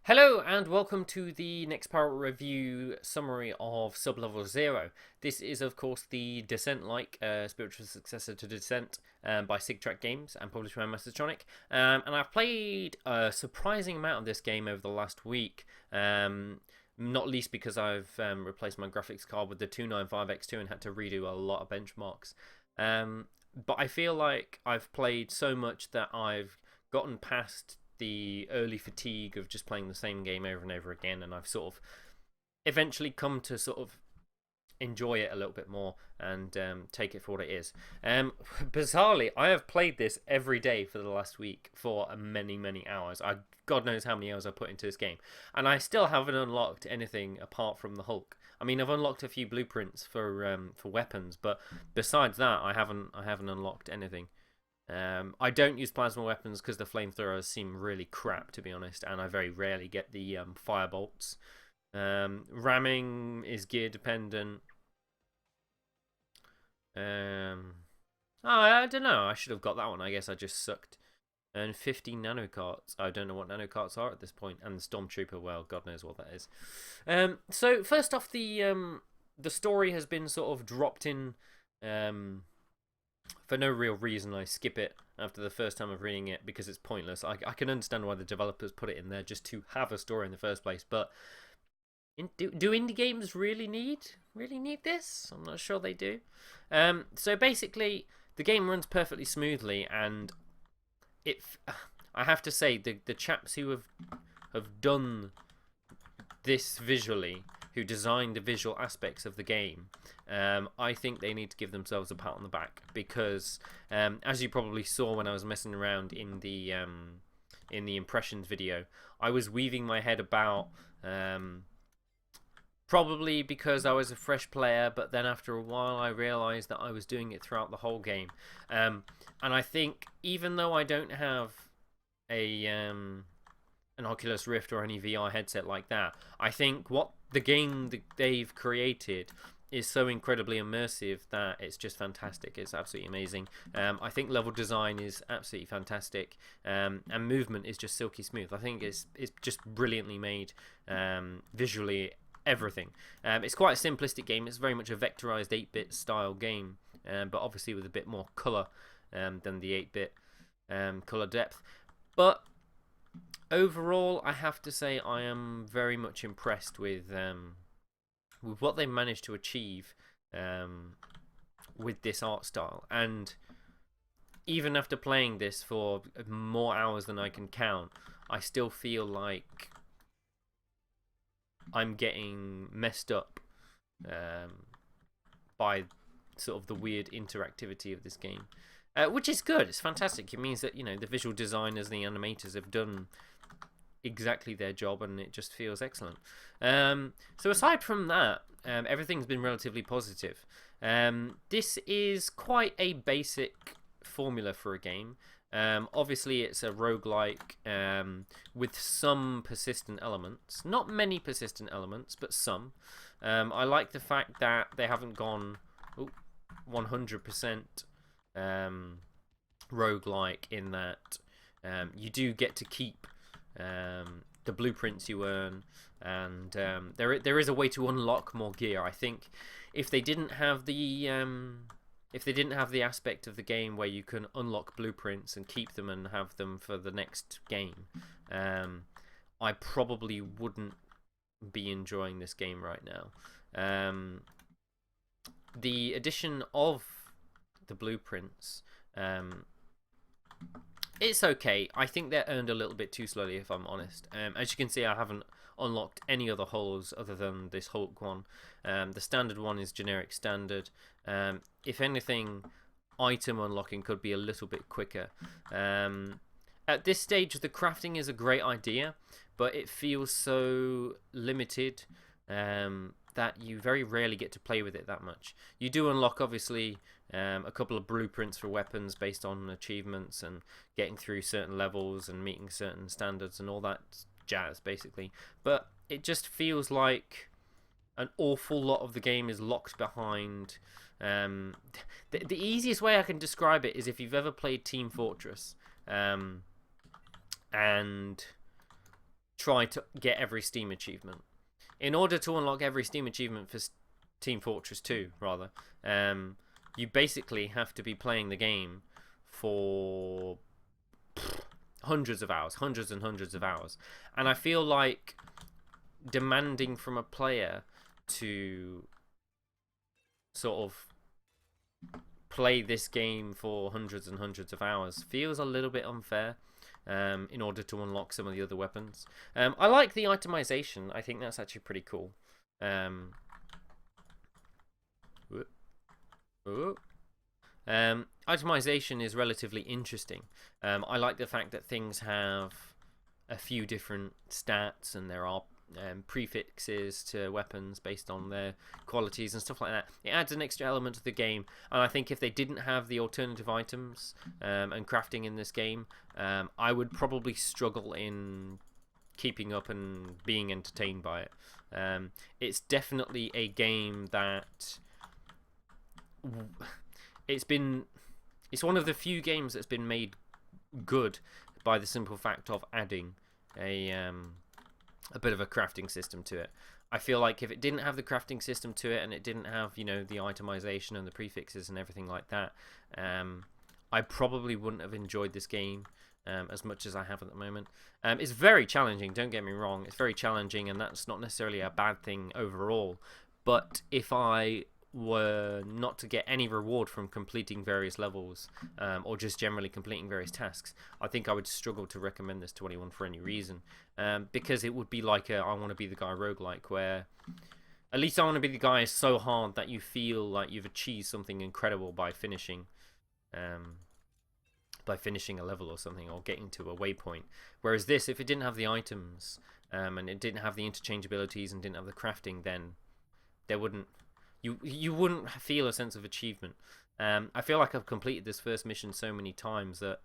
Hello and welcome to the NextPowerUp review summary of Sublevel 0. This is of course the Descent-like spiritual successor to Descent by Sigtrack Games and published by Mastertronic. And I've played a surprising amount of this game over the last week. Not least because I've replaced my graphics card with the 295X2 and had to redo a lot of benchmarks. But I feel like I've played so much that I've gotten past the early fatigue of just playing the same game over and over again, and I've sort of eventually come to sort of enjoy it a little bit more and take it for what it is. Bizarrely, I have played this every day for the last week for many hours. God knows how many hours I put into this game, and I still haven't unlocked anything apart from the Hulk. I mean, I've unlocked a few blueprints for weapons, but besides that, I haven't unlocked anything. I don't use plasma weapons because the flamethrowers seem really crap, to be honest, and I very rarely get the fire bolts. Ramming is gear dependent. I don't know. I should have got that one. I guess I just sucked. And 50 nanocarts. I don't know what nanocarts are at this point. And the Stormtrooper, well, God knows what that is. So first off, the story has been sort of dropped in. For no real reason. I skip it after the first time of reading it because it's pointless. I can understand why the developers put it in there just to have a story in the first place, but do indie games really need this? I'm not sure they do. So basically, the game runs perfectly smoothly, and I have to say the chaps who have done this visually, who designed the visual aspects of the game, I think they need to give themselves a pat on the back because, as you probably saw when I was messing around in the impressions video, I was weaving my head about, probably because I was a fresh player, but then after a while I realised that I was doing it throughout the whole game. And I think even though I don't have an Oculus Rift or any VR headset like that, I think what the game that they've created is so incredibly immersive that it's just fantastic. It's absolutely amazing. I think level design is absolutely fantastic, and movement is just silky smooth. I think it's just brilliantly made, visually, everything. It's quite a simplistic game. It's very much a vectorized 8-bit style game, but obviously with a bit more color than the 8-bit color depth. But overall, I have to say I am very much impressed with what they managed to achieve with this art style. And even after playing this for more hours than I can count, I still feel like I'm getting messed up by sort of the weird interactivity of this game, which is good. It's fantastic. It means that, you know, the visual designers, the animators have done exactly their job, and it just feels excellent. So aside from that, everything's been relatively positive. This is quite a basic formula for a game. Obviously it's a roguelike with some persistent elements. Not many persistent elements, but some. I like the fact that they haven't gone 100% roguelike, in that you do get to keep the blueprints you earn, and there is a way to unlock more gear. I think if they didn't have the aspect of the game where you can unlock blueprints and keep them and have them for the next game, I probably wouldn't be enjoying this game right now. The addition of the blueprints, it's okay. I think they're earned a little bit too slowly, if I'm honest. As you can see, I haven't unlocked any other holes other than this Hulk one. The standard one is generic standard. If anything, item unlocking could be a little bit quicker. At this stage, the crafting is a great idea, but it feels so limited that you very rarely get to play with it that much. You do unlock, obviously, a couple of blueprints for weapons based on achievements and getting through certain levels and meeting certain standards and all that jazz, basically. But it just feels like an awful lot of the game is locked behind. The easiest way I can describe it is if you've ever played Team Fortress, and try to get every Steam achievement. In order to unlock every Steam achievement for Team Fortress 2, rather, you basically have to be playing the game for hundreds of hours, hundreds and hundreds of hours. And I feel like demanding from a player to sort of play this game for hundreds and hundreds of hours feels a little bit unfair. In order to unlock some of the other weapons, I like the itemization. I think that's actually pretty cool. Itemization is relatively interesting. I like the fact that things have a few different stats, and there are prefixes to weapons based on their qualities and stuff like that. It adds an extra element to the game, and I think if they didn't have the alternative items and crafting in this game, I would probably struggle in keeping up and being entertained by it. It's definitely a game that it's one of the few games that's been made good by the simple fact of adding a bit of a crafting system to it. I feel like if it didn't have the crafting system to it, and it didn't have, you know, the itemization and the prefixes and everything like that, I probably wouldn't have enjoyed this game as much as I have at the moment. It's very challenging, don't get me wrong. It's very challenging, and that's not necessarily a bad thing overall. But if I were not to get any reward from completing various levels, or just generally completing various tasks, I think I would struggle to recommend this to anyone for any reason, because it would be like a I want to be the guy roguelike, where at least I want to be the guy so hard that you feel like you've achieved something incredible by finishing a level or something, or getting to a waypoint. Whereas this, if it didn't have the items, and it didn't have the interchangeabilities and didn't have the crafting, then there wouldn't You wouldn't feel a sense of achievement. I feel like I've completed this first mission so many times that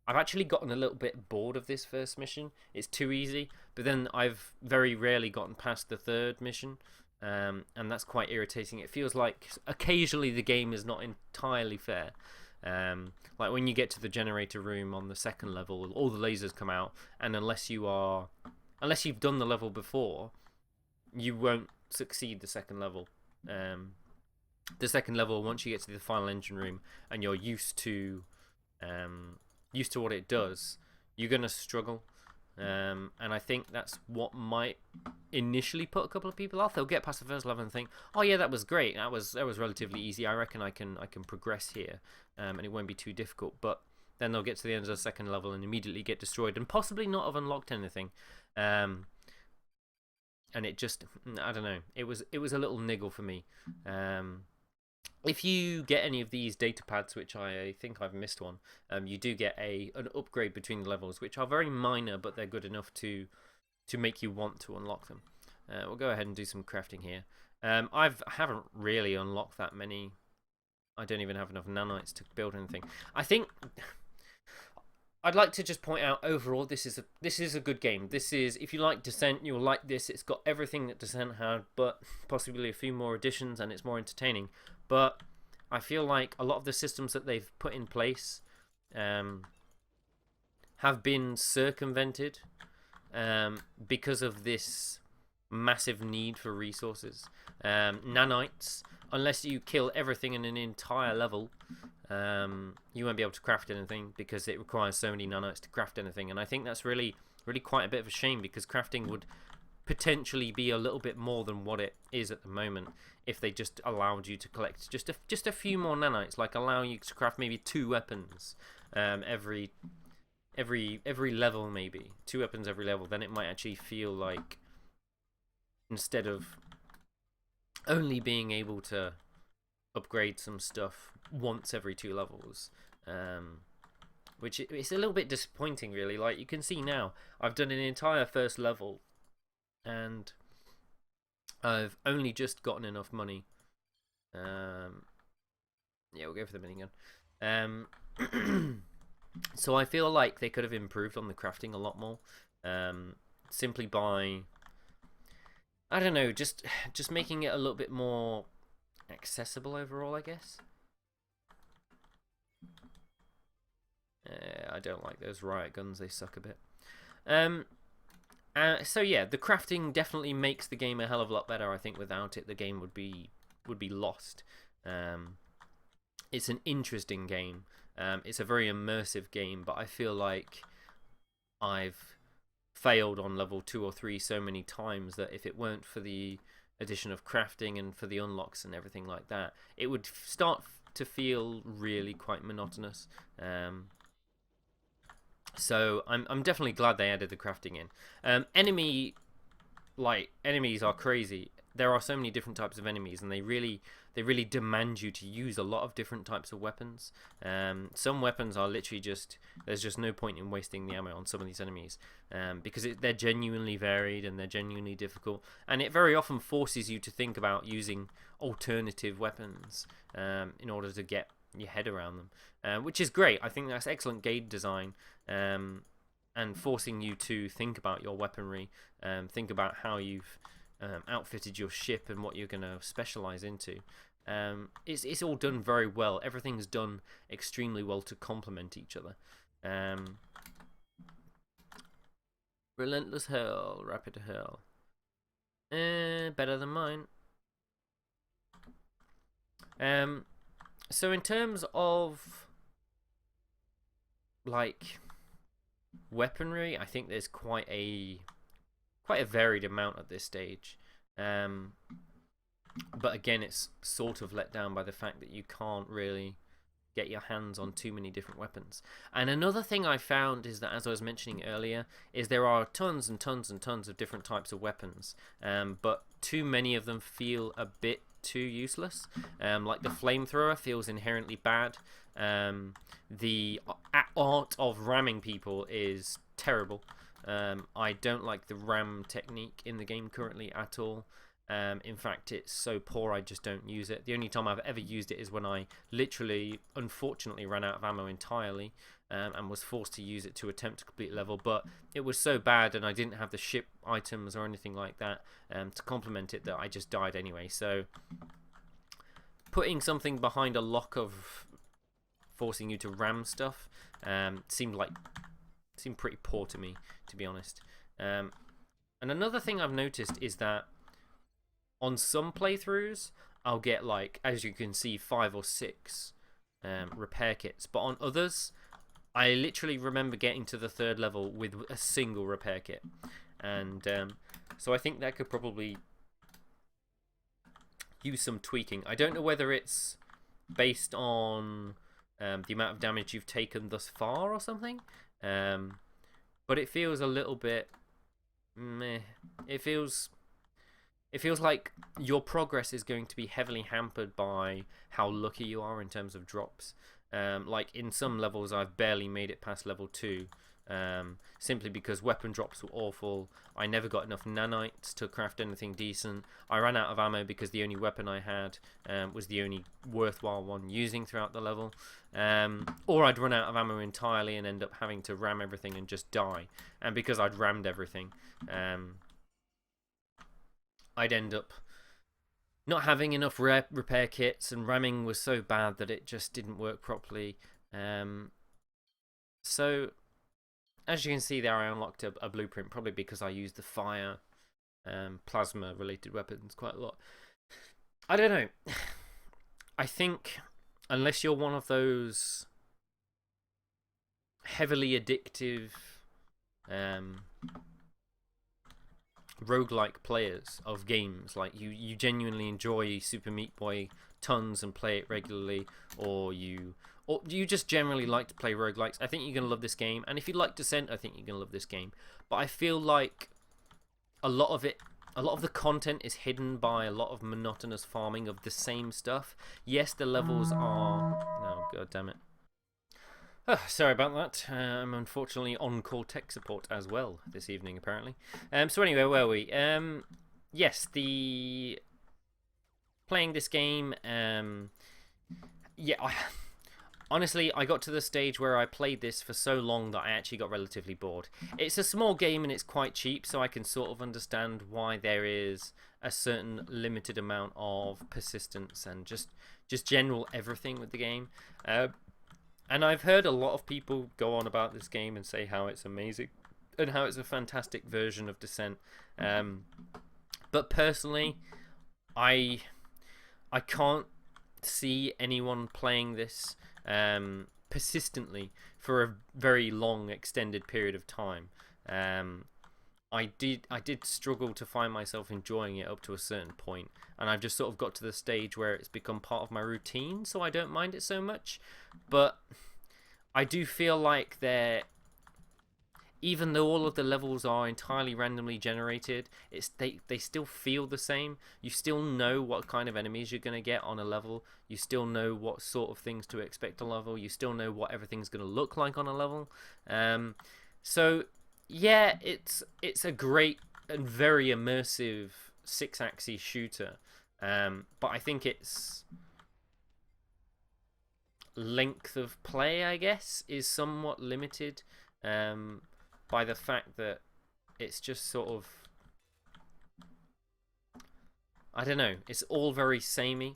I've actually gotten a little bit bored of this first mission. It's too easy. But then I've very rarely gotten past the third mission, and that's quite irritating. It feels like occasionally the game is not entirely fair. Like when you get to the generator room on the second level, all the lasers come out, and unless you've done the level before, you won't succeed the second level. Once you get to the final engine room and you're used to what it does, you're gonna struggle, and I think that's what might initially put a couple of people off. They'll get past the first level and think, oh yeah, that was great, that was relatively easy, I reckon I can progress here, and it won't be too difficult. But then they'll get to the end of the second level and immediately get destroyed and possibly not have unlocked anything. And it just, I don't know, it was a little niggle for me. If you get any of these data pads, which I think I've missed one, you do get an upgrade between the levels, which are very minor, but they're good enough to make you want to unlock them. We'll go ahead and do some crafting here. I haven't really unlocked that many. I don't even have enough nanites to build anything. I think I'd like to just point out, overall, this is a good game. This is, if you like Descent, you'll like this. It's got everything that Descent had, but possibly a few more additions, and it's more entertaining. But I feel like a lot of the systems that they've put in place have been circumvented because of this massive need for resources. Nanites, unless you kill everything in an entire level, you won't be able to craft anything, because it requires so many nanites to craft anything. And I think that's really quite a bit of a shame, because crafting would potentially be a little bit more than what it is at the moment if they just allowed you to collect just a few more nanites, like allow you to craft maybe 2 weapons every level, maybe 2 weapons every level. Then it might actually feel like, instead of only being able to upgrade some stuff once every 2 levels, which it's a little bit disappointing, really. Like, you can see now, I've done an entire first level, and I've only just gotten enough money. Yeah, we'll go for the minigun. So I feel like they could have improved on the crafting a lot more, simply by, I don't know, just making it a little bit more accessible overall, I guess. I don't like those riot guns, they suck a bit. So yeah, the crafting definitely makes the game a hell of a lot better. I think without it, the game would be lost. It's an interesting game. It's a very immersive game, but I feel like I've failed on level 2 or 3 so many times that if it weren't for the addition of crafting and for the unlocks and everything like that, it would start to feel really quite monotonous. So I'm definitely glad they added the crafting in. Enemies are crazy. There are so many different types of enemies, and they really demand you to use a lot of different types of weapons. Some weapons are literally just, there's just no point in wasting the ammo on some of these enemies, because they're genuinely varied and they're genuinely difficult, and it very often forces you to think about using alternative weapons in order to get your head around them, which is great. I think that's excellent game design. And forcing you to think about your weaponry, think about how you've outfitted your ship and what you're going to specialize into. It's all done very well. Everything's done extremely well to complement each other. Relentless hurl, rapid hurl. Better than mine. So in terms of like weaponry, I think there's quite a varied amount at this stage, but again, it's sort of let down by the fact that you can't really get your hands on too many different weapons. And another thing I found is that, as I was mentioning earlier, is there are tons and tons and tons of different types of weapons, but too many of them feel a bit too useless. Like the flamethrower feels inherently bad. The art of ramming people is terrible. I don't like the ram technique in the game currently at all. In fact, it's so poor I just don't use it. The only time I've ever used it is when I literally, unfortunately, ran out of ammo entirely, and was forced to use it to attempt to complete level. But it was so bad, and I didn't have the ship items or anything like that to complement it, that I just died anyway. So putting something behind a lock of forcing you to ram stuff seemed pretty poor to me, to be honest. And another thing I've noticed is that on some playthroughs, I'll get, like, as you can see, 5 or 6 repair kits. But on others, I literally remember getting to the 3rd level with a single repair kit. And so I think that could probably use some tweaking. I don't know whether it's based on the amount of damage you've taken thus far or something. But it feels a little bit meh. It feels like your progress is going to be heavily hampered by how lucky you are in terms of drops. Like in some levels, I've barely made it past level 2, simply because weapon drops were awful. I never got enough nanites to craft anything decent. I ran out of ammo because the only weapon I had was the only worthwhile one using throughout the level. Or I'd run out of ammo entirely and end up having to ram everything and just die. And because I'd rammed everything, I'd end up not having enough repair kits, and ramming was so bad that it just didn't work properly. So, as you can see there, I unlocked a blueprint, probably because I used the fire, plasma related weapons quite a lot. I don't know. I think unless you're one of those heavily addictive roguelike players of games, like you genuinely enjoy Super Meat Boy tons and play it regularly, or you just generally like to play roguelikes, I think you're going to love this game. And if you like Descent, I think you're going to love this game. But I feel like a lot of the content is hidden by a lot of monotonous farming of the same stuff. Yes, the levels are... Oh, god damn it. Oh, sorry about that. I'm unfortunately on call tech support as well this evening, apparently. So anyway, where were we? Yes, playing this game. Yeah, honestly, I got to the stage where I played this for so long that I actually got relatively bored. It's a small game and it's quite cheap, so I can sort of understand why there is a certain limited amount of persistence and just general everything with the game. And I've heard a lot of people go on about this game and say how it's amazing and how it's a fantastic version of Descent. But personally, I can't see anyone playing this persistently for a very long extended period of time. I did struggle to find myself enjoying it up to a certain point, and I've just sort of got to the stage where it's become part of my routine, so I don't mind it so much. But I do feel like even though all of the levels are entirely randomly generated, they still feel the same. You still know what kind of enemies you're going to get on a level. You still know what sort of things to expect on a level. You still know what everything's going to look like on a level. So yeah, it's a great and very immersive 6-axis shooter. But I think its length of play, I guess, is somewhat limited. By the fact that it's just sort of, I don't know, it's all very samey.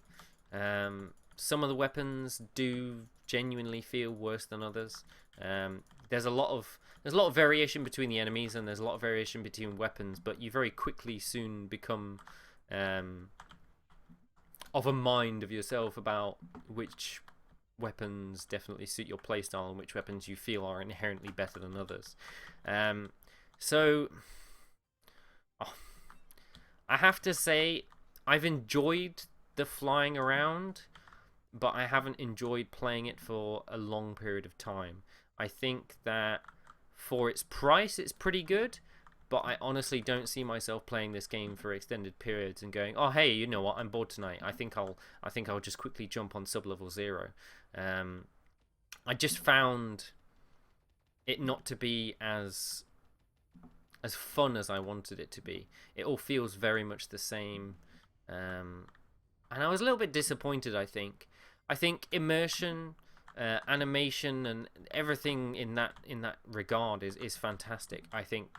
Some of the weapons do genuinely feel worse than others. There's a lot of variation between the enemies, and there's a lot of variation between weapons, but you very quickly soon become of a mind of yourself about which weapons definitely suit your playstyle and which weapons you feel are inherently better than others. So I have to say I've enjoyed the flying around, but I haven't enjoyed playing it for a long period of time. I think that for its price it's pretty good, but I honestly don't see myself playing this game for extended periods and going, oh hey, you know what, I'm bored tonight. I think I'll just quickly jump on Sublevel 0. I just found it not to be as fun as I wanted it to be. It all feels very much the same, and I was a little bit disappointed. I think immersion, animation, and everything in that regard is fantastic. I think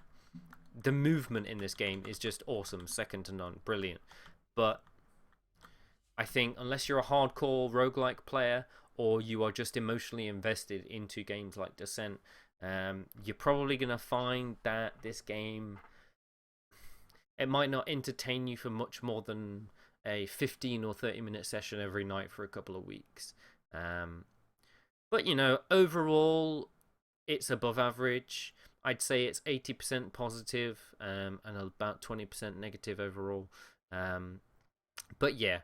the movement in this game is just awesome, second to none, brilliant. But I think unless you're a hardcore roguelike player, or you are just emotionally invested into games like Descent, you're probably going to find that this game, it might not entertain you for much more than a 15 or 30-minute session every night for a couple of weeks. But, you know, overall, it's above average. I'd say it's 80% positive, and about 20% negative overall. But yeah,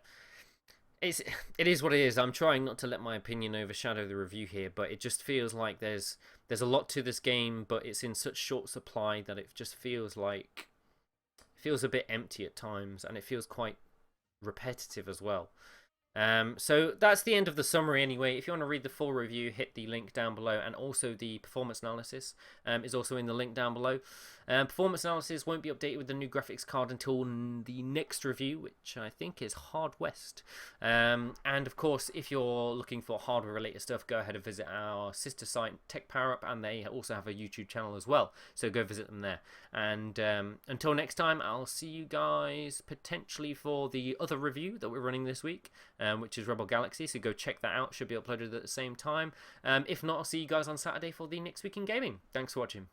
it is what it is. I'm trying not to let my opinion overshadow the review here, but it just feels like there's a lot to this game, but it's in such short supply that it just feels a bit empty at times, and it feels quite repetitive as well. So that's the end of the summary anyway. If you want to read the full review, hit the link down below, and also the performance analysis is also in the link down below. Performance analysis won't be updated with the new graphics card until the next review, which I think is Hard West. And of course, if you're looking for hardware related stuff, go ahead and visit our sister site NextPowerUp, and they also have a YouTube channel as well, so go visit them there. And until next time, I'll see you guys potentially for the other review that we're running this week, which is Rebel Galaxy, so go check that out. Should be uploaded at the same time. If not, I'll see you guys on Saturday for the Next Week in Gaming. Thanks for watching.